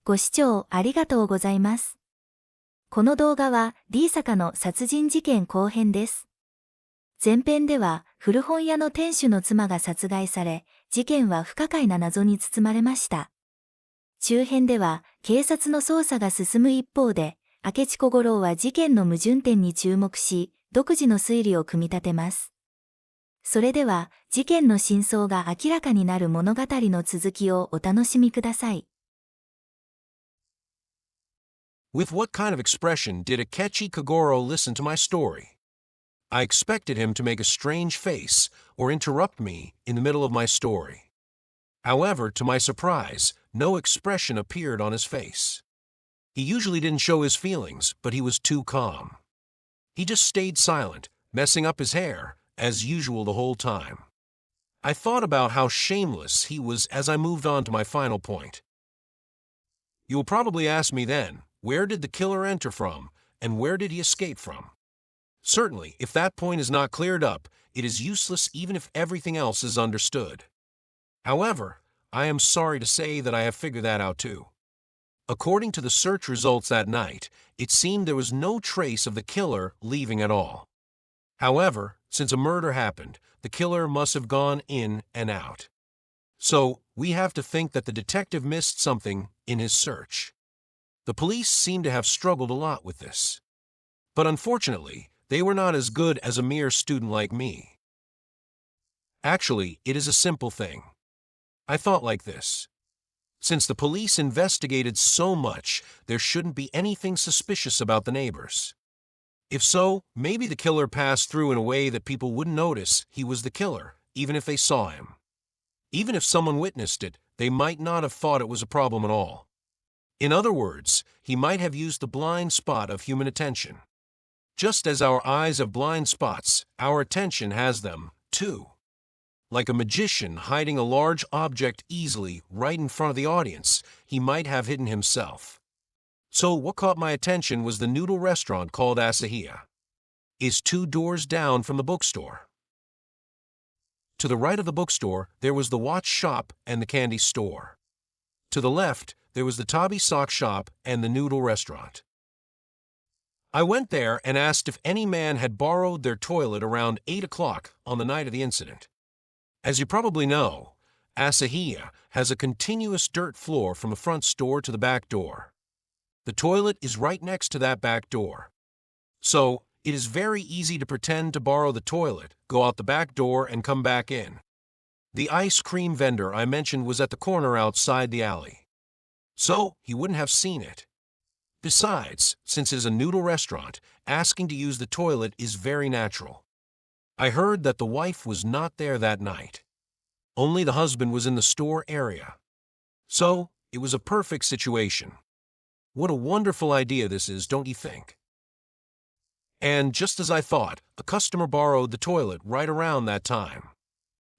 ご視聴ありがとうございます。この動画は D 坂の殺人事件後編です。前編では古本屋の店主の妻が殺害され、事件は不可解な謎に包まれました。中編では警察の捜査が進む一方で、明智小五郎は事件の矛盾点に注目し、独自の推理を組み立てます。それでは、事件の真相が明らかになる物語の続きをお楽しみください。With what kind of expression did Akechi Kogoro listen to my story? I expected him to make a strange face or interrupt me in the middle of my story. However, to my surprise, no expression appeared on his face. He usually didn't show his feelings, but he was too calm. He just stayed silent, messing up his hair, as usual the whole time. I thought about how shameless he was as I moved on to my final point. You will probably ask me then, where did the killer enter from, and where did he escape from? Certainly, if that point is not cleared up, it is useless even if everything else is understood. However, I am sorry to say that I have figured that out too. According to the search results that night, it seemed there was no trace of the killer leaving at all. However, since a murder happened, the killer must have gone in and out. So, we have to think that the detective missed something in his search. The police seem to have struggled a lot with this. But unfortunately, they were not as good as a mere student like me. Actually, it is a simple thing. I thought like this. Since the police investigated so much, there shouldn't be anything suspicious about the neighbors. If so, maybe the killer passed through in a way that people wouldn't notice he was the killer, even if they saw him. Even if someone witnessed it, they might not have thought it was a problem at all. In other words, he might have used the blind spot of human attention. Just as our eyes have blind spots, our attention has them, too. Like a magician hiding a large object easily right in front of the audience, he might have hidden himself. So what caught my attention was the noodle restaurant called Asahiya. It's 2 doors down from the bookstore. To the right of the bookstore, there was the watch shop and the candy store. To the left, there was the tabi sock shop and the noodle restaurant. I went there and asked if any man had borrowed their toilet around 8 o'clock on the night of the incident. As you probably know, Asahiya has a continuous dirt floor from the front store to the back door. The toilet is right next to that back door. So, it is very easy to pretend to borrow the toilet, go out the back door, and come back in. The ice cream vendor I mentioned was at the corner outside the alley. So, he wouldn't have seen it. Besides, since it is a noodle restaurant, asking to use the toilet is very natural. I heard that the wife was not there that night. Only the husband was in the store area. So, it was a perfect situation. What a wonderful idea this is, don't you think? And just as I thought, a customer borrowed the toilet right around that time.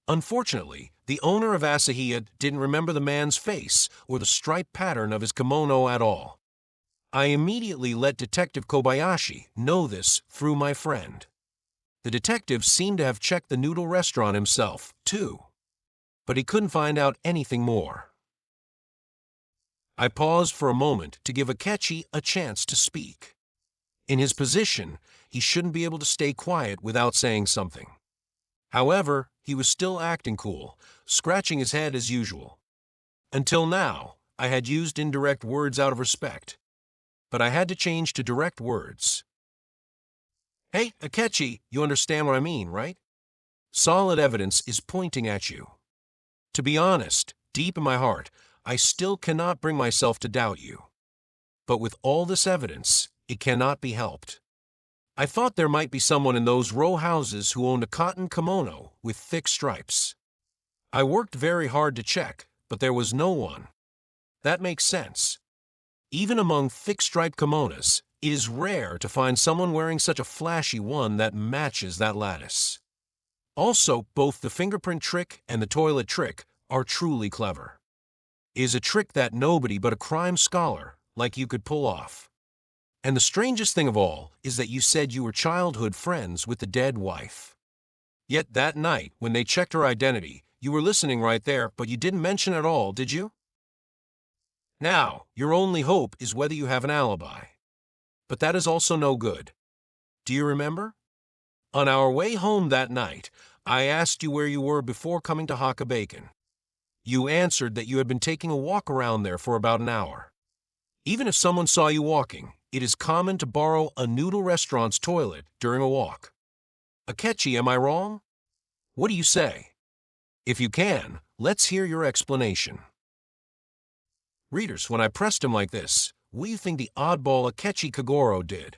Unfortunately, the owner of Asahiya didn't remember the man's face or the striped pattern of his kimono at all. I immediately let Detective Kobayashi know this through my friend. The detective seemed to have checked the noodle restaurant himself, too. But he couldn't find out anything more. I paused for a moment to give Akechi a chance to speak. In his position, he shouldn't be able to stay quiet without saying something. However, he was still acting cool, scratching his head as usual. Until now, I had used indirect words out of respect. But I had to change to direct words. Hey, Akechi, you understand what I mean, right? Solid evidence is pointing at you. To be honest, deep in my heart, I still cannot bring myself to doubt you. But with all this evidence, it cannot be helped. I thought there might be someone in those row houses who owned a cotton kimono with thick stripes. I worked very hard to check, but there was no one. That makes sense. Even among thick-striped kimonos, it is rare to find someone wearing such a flashy one that matches that lattice. Also, both the fingerprint trick and the toilet trick are truly clever. It is a trick that nobody but a crime scholar like you could pull off. And the strangest thing of all is that you said you were childhood friends with the dead wife. Yet that night, when they checked her identity, you were listening right there, but you didn't mention at all, did you? Now, your only hope is whether you have an alibi. But that is also no good. Do you remember? On our way home that night, I asked you where you were before coming to Hakka-Bacon. You answered that you had been taking a walk around there for about an hour. Even if someone saw you walking, it is common to borrow a noodle restaurant's toilet during a walk. Akechi, am I wrong? What do you say? If you can, let's hear your explanation. Readers, when I pressed him like this, what do you think the oddball Akechi Kagoro did?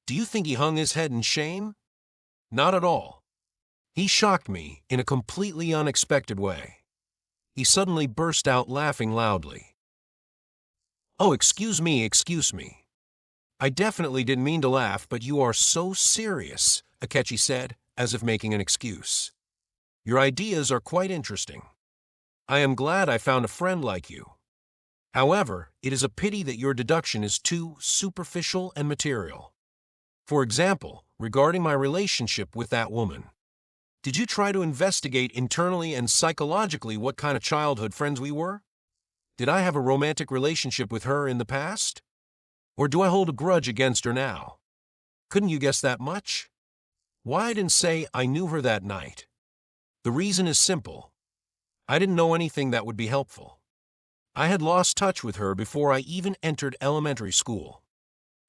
Do you think he hung his head in shame? Not at all. He shocked me in a completely unexpected way. He suddenly burst out laughing loudly. Oh, excuse me. I definitely didn't mean to laugh, but you are so serious, Akechi said, as if making an excuse. Your ideas are quite interesting. I am glad I found a friend like you. However, it is a pity that your deduction is too superficial and material. For example, regarding my relationship with that woman. Did you try to investigate internally and psychologically what kind of childhood friends we were? Did I have a romantic relationship with her in the past? Or do I hold a grudge against her now? Couldn't you guess that much? Why I didn't say I knew her that night? The reason is simple. I didn't know anything that would be helpful. I had lost touch with her before I even entered elementary school.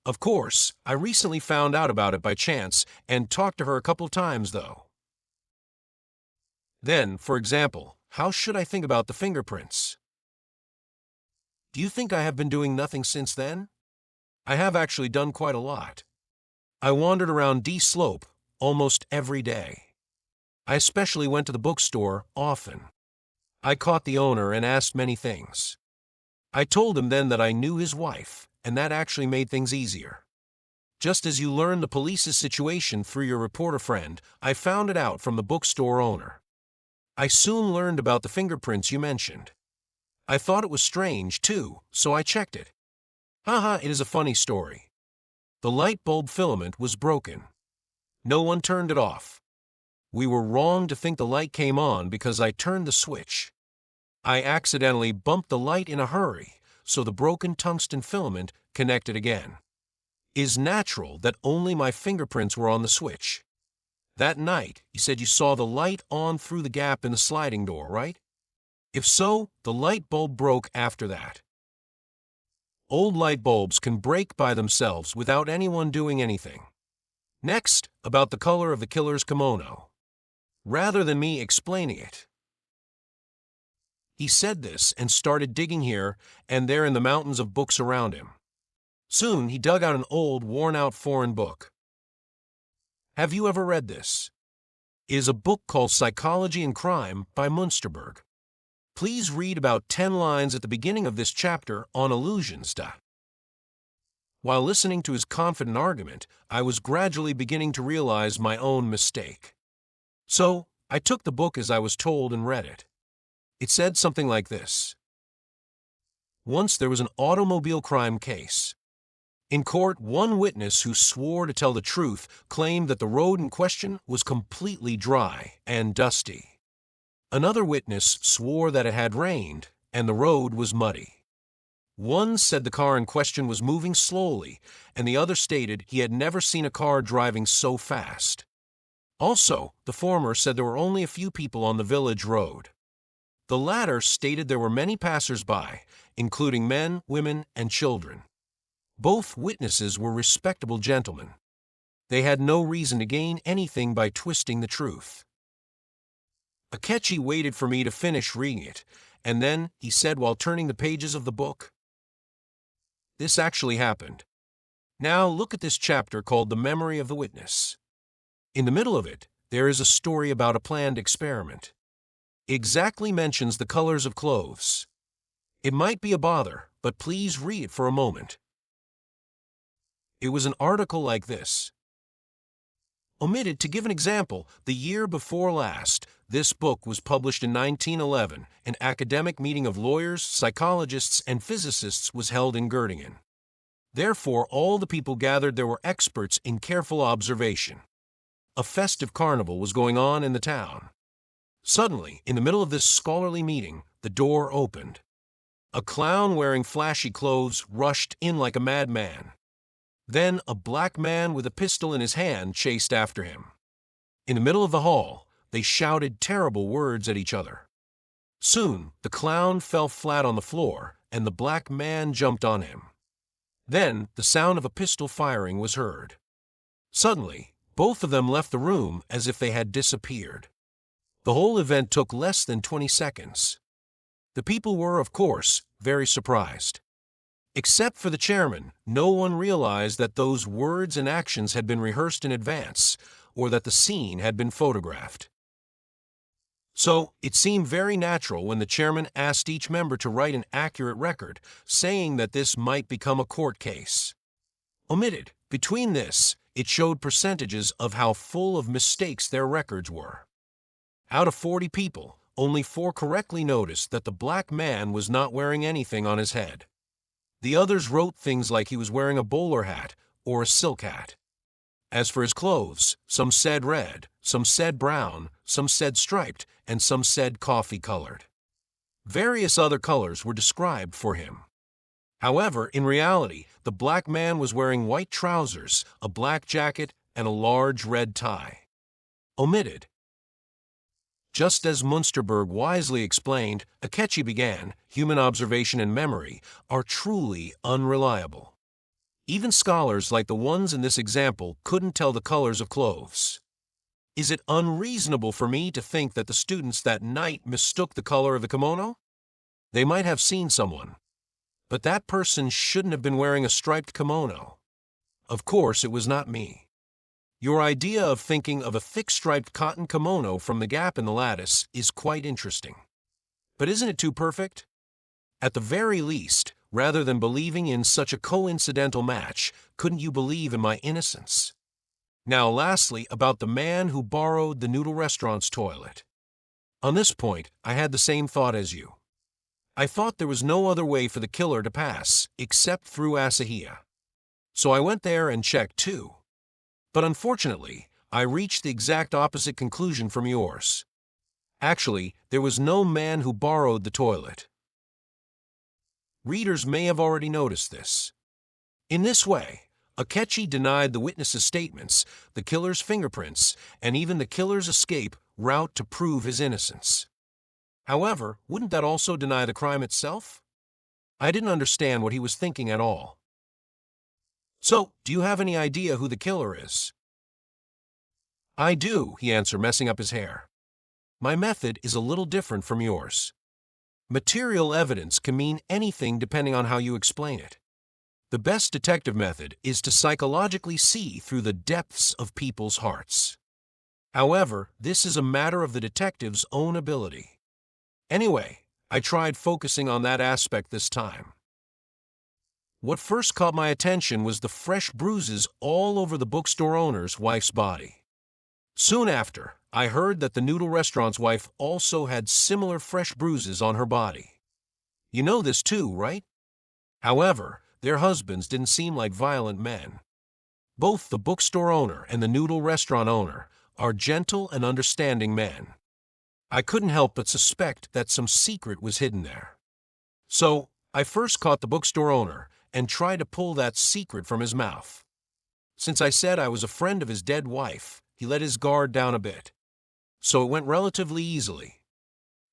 Of course, I recently found out about it by chance and talked to her a couple times, though. Then, for example, how should I think about the fingerprints? Do you think I have been doing nothing since then? I have actually done quite a lot. I wandered around D Slope almost every day. I especially went to the bookstore often. I caught the owner and asked many things. I told him then that I knew his wife, and that actually made things easier. Just as you learned the police's situation through your reporter friend, I found it out from the bookstore owner. I soon learned about the fingerprints you mentioned. I thought it was strange, too, so I checked it. Haha, it is a funny story. The light bulb filament was broken. No one turned it off. We were wrong to think the light came on because I turned the switch. I accidentally bumped the light in a hurry, so the broken tungsten filament connected again. It is natural that only my fingerprints were on the switch. That night, you said you saw the light on through the gap in the sliding door, right? If so, the light bulb broke after that. Old light bulbs can break by themselves without anyone doing anything. Next, about the color of the killer's kimono. Rather than me explaining it. He said this and started digging here and there in the mountains of books around him. Soon he dug out an old, worn-out foreign book. Have you ever read this? It is a book called Psychology and Crime by Munsterberg. Please read about 10 lines at the beginning of this chapter on illusions. While listening to his confident argument, I was gradually beginning to realize my own mistake. So, I took the book as I was told and read it. It said something like this. Once there was an automobile crime case. In court, one witness who swore to tell the truth claimed that the road in question was completely dry and dusty. Another witness swore that it had rained and the road was muddy. One said the car in question was moving slowly, and the other stated he had never seen a car driving so fast. Also, the former said there were only a few people on the village road. The latter stated there were many passers-by, including men, women, and children. Both witnesses were respectable gentlemen. They had no reason to gain anything by twisting the truth. Akechi waited for me to finish reading it, and then he said while turning the pages of the book, "This actually happened. Now look at this chapter called The Memory of the Witness. In the middle of it, there is a story about a planned experiment. It exactly mentions the colors of clothes. It might be a bother, but please read it for a moment." It was an article like this. Omitted to give an example, the year before last, this book was published in 1911. An academic meeting of lawyers, psychologists, and physicists was held in Göttingen. Therefore, all the people gathered there were experts in careful observation. A festive carnival was going on in the town. Suddenly, in the middle of this scholarly meeting, the door opened. A clown wearing flashy clothes rushed in like a madman. Then a black man with a pistol in his hand chased after him. In the middle of the hall, they shouted terrible words at each other. Soon, the clown fell flat on the floor, and the black man jumped on him. Then, the sound of a pistol firing was heard. Suddenly, both of them left the room as if they had disappeared. The whole event took less than 20 seconds. The people were, of course, very surprised. Except for the chairman, no one realized that those words and actions had been rehearsed in advance, or that the scene had been photographed. So, it seemed very natural when the chairman asked each member to write an accurate record, saying that this might become a court case. Omitted, between this, it showed percentages of how full of mistakes their records were. Out of 40 people, only 4 correctly noticed that the black man was not wearing anything on his head. The others wrote things like he was wearing a bowler hat or a silk hat. As for his clothes, some said red, some said brown, some said striped, and some said coffee-colored. Various other colors were described for him. However, in reality, the black man was wearing white trousers, a black jacket, and a large red tie. Omitted. Just as Munsterberg wisely explained, Akechi began, human observation and memory are truly unreliable. Even scholars like the ones in this example couldn't tell the colors of clothes. Is it unreasonable for me to think that the students that night mistook the color of the kimono? They might have seen someone, but that person shouldn't have been wearing a striped kimono. Of course, it was not me. Your idea of thinking of a thick striped cotton kimono from the gap in the lattice is quite interesting. But isn't it too perfect? At the very least, rather than believing in such a coincidental match, couldn't you believe in my innocence? Now lastly, about the man who borrowed the noodle restaurant's toilet. On this point, I had the same thought as you. I thought there was no other way for the killer to pass, except through Asahiya. So I went there and checked too. But unfortunately, I reached the exact opposite conclusion from yours. Actually, there was no man who borrowed the toilet. Readers may have already noticed this. In this way, Akechi denied the witnesses' statements, the killer's fingerprints, and even the killer's escape route to prove his innocence. However, wouldn't that also deny the crime itself? I didn't understand what he was thinking at all. So, do you have any idea who the killer is? I do, he answered, messing up his hair. My method is a little different from yours. Material evidence can mean anything depending on how you explain it. The best detective method is to psychologically see through the depths of people's hearts. However, this is a matter of the detective's own ability. Anyway, I tried focusing on that aspect this time. What first caught my attention was the fresh bruises all over the bookstore owner's wife's body. Soon after, I heard that the noodle restaurant's wife also had similar fresh bruises on her body. You know this too, right? However, their husbands didn't seem like violent men. Both the bookstore owner and the noodle restaurant owner are gentle and understanding men. I couldn't help but suspect that some secret was hidden there. So, I first caught the bookstore owner and tried to pull that secret from his mouth. Since I said I was a friend of his dead wife, he let his guard down a bit. So it went relatively easily.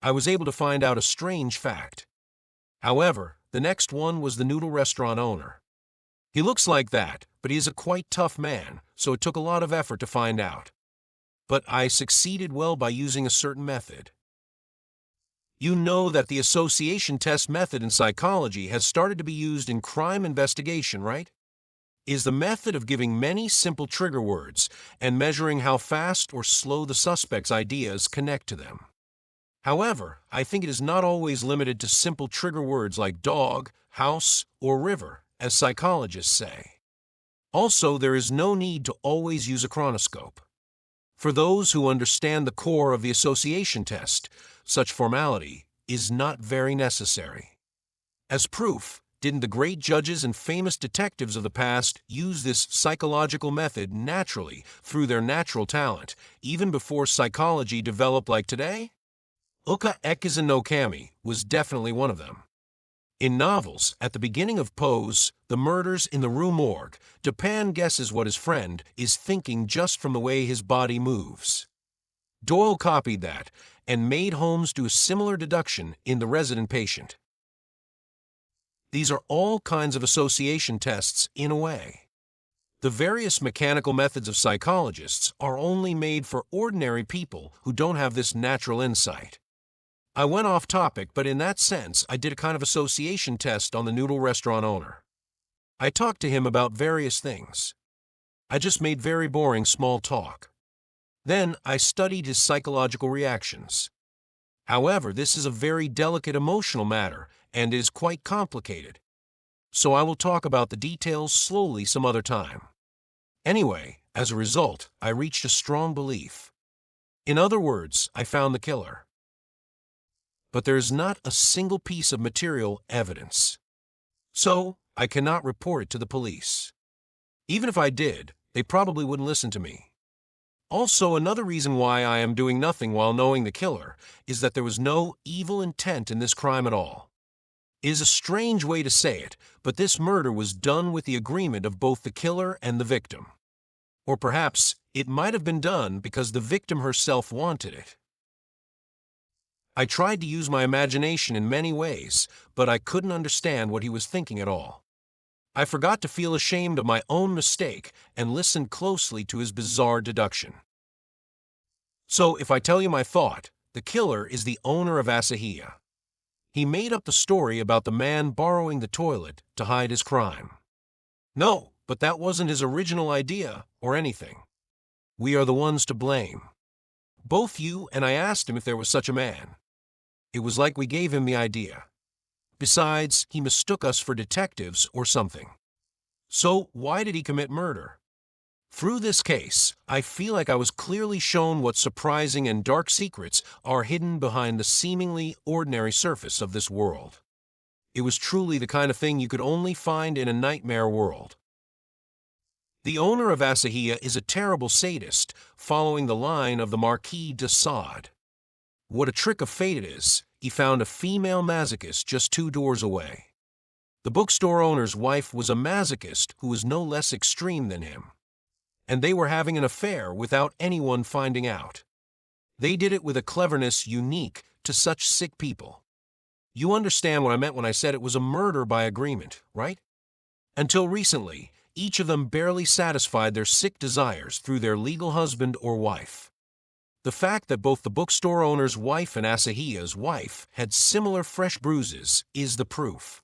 I was able to find out a strange fact. However, the next one was the noodle restaurant owner. He looks like that, but he is a quite tough man, so it took a lot of effort to find out. But I succeeded well by using a certain method. You know that the association test method in psychology has started to be used in crime investigation, right? It is the method of giving many simple trigger words and measuring how fast or slow the suspect's ideas connect to them. However, I think it is not always limited to simple trigger words like dog, house, or river, as psychologists say. Also, there is no need to always use a chronoscope. For those who understand the core of the association test, such formality is not very necessary. As proof, didn't the great judges and famous detectives of the past use this psychological method naturally through their natural talent, even before psychology developed like today? Uka Ekizen no Kami was definitely one of them. In novels, at the beginning of Poe's The Murders in the Rue Morgue, Dupin guesses what his friend is thinking just from the way his body moves. Doyle copied that and made Holmes do a similar deduction in The Resident Patient. These are all kinds of association tests in a way. The various mechanical methods of psychologists are only made for ordinary people who don't have this natural insight. I went off topic, but in that sense, I did a kind of association test on the noodle restaurant owner. I talked to him about various things. I just made very boring small talk. Then I studied his psychological reactions. However, this is a very delicate emotional matter and is quite complicated. So I will talk about the details slowly some other time. Anyway, as a result, I reached a strong belief. In other words, I found the killer. But there is not a single piece of material evidence. So, I cannot report it to the police. Even if I did, they probably wouldn't listen to me. Also, another reason why I am doing nothing while knowing the killer is that there was no evil intent in this crime at all. It is a strange way to say it, but this murder was done with the agreement of both the killer and the victim. Or perhaps it might have been done because the victim herself wanted it. I tried to use my imagination in many ways, but I couldn't understand what he was thinking at all. I forgot to feel ashamed of my own mistake and listened closely to his bizarre deduction. So, if I tell you my thought, the killer is the owner of Asahia. He made up the story about the man borrowing the toilet to hide his crime. No, but that wasn't his original idea or anything. We are the ones to blame. Both you and I asked him if there was such a man. It was like we gave him the idea. Besides, he mistook us for detectives or something. So, why did he commit murder? Through this case, I feel like I was clearly shown what surprising and dark secrets are hidden behind the seemingly ordinary surface of this world. It was truly the kind of thing you could only find in a nightmare world. The owner of Asahia is a terrible sadist, following the line of the Marquis de Sade. What a trick of fate it is, he found a female masochist just 2 doors away. The bookstore owner's wife was a masochist who was no less extreme than him. And they were having an affair without anyone finding out. They did it with a cleverness unique to such sick people. You understand what I meant when I said it was a murder by agreement, right? Until recently, each of them barely satisfied their sick desires through their legal husband or wife. The fact that both the bookstore owner's wife and Asahia's wife had similar fresh bruises is the proof.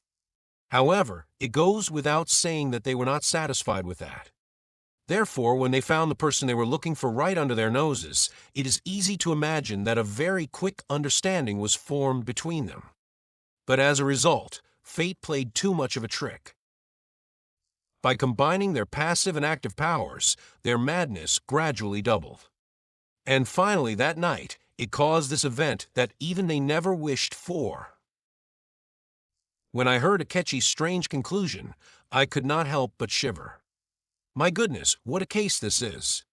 However, it goes without saying that they were not satisfied with that. Therefore, when they found the person they were looking for right under their noses, it is easy to imagine that a very quick understanding was formed between them. But as a result, fate played too much of a trick. By combining their passive and active powers, their madness gradually doubled. And finally, that night, it caused this event that even they never wished for. When I heard Akechi's strange conclusion, I could not help but shiver. My goodness, what a case this is.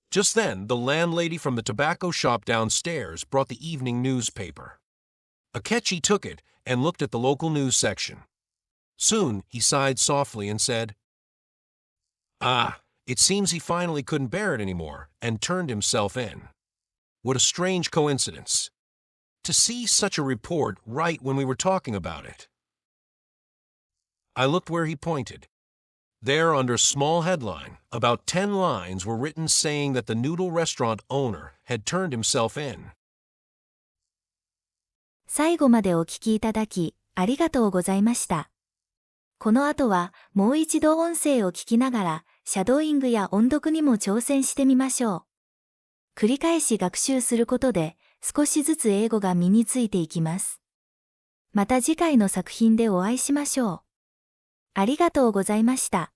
Just then, the landlady from the tobacco shop downstairs brought the evening newspaper. Akechi took it and looked at the local news section. Soon, he sighed softly and said, "Ah, it seems he finally couldn't bear it anymore and turned himself in. What a strange coincidence. To see such a report right when we were talking about it." I looked where he pointed. There, under a small headline, about 10 lines were written saying that the noodle restaurant owner had turned himself in. 最後までお聞きいただき、ありがとうございました。この後は、もう一度音声を聞きながら、シャドーイングや音読にも挑戦してみましょう。繰り返し学習することで、少しずつ英語が身についていきます。また次回の作品でお会いしましょう。ありがとうございました。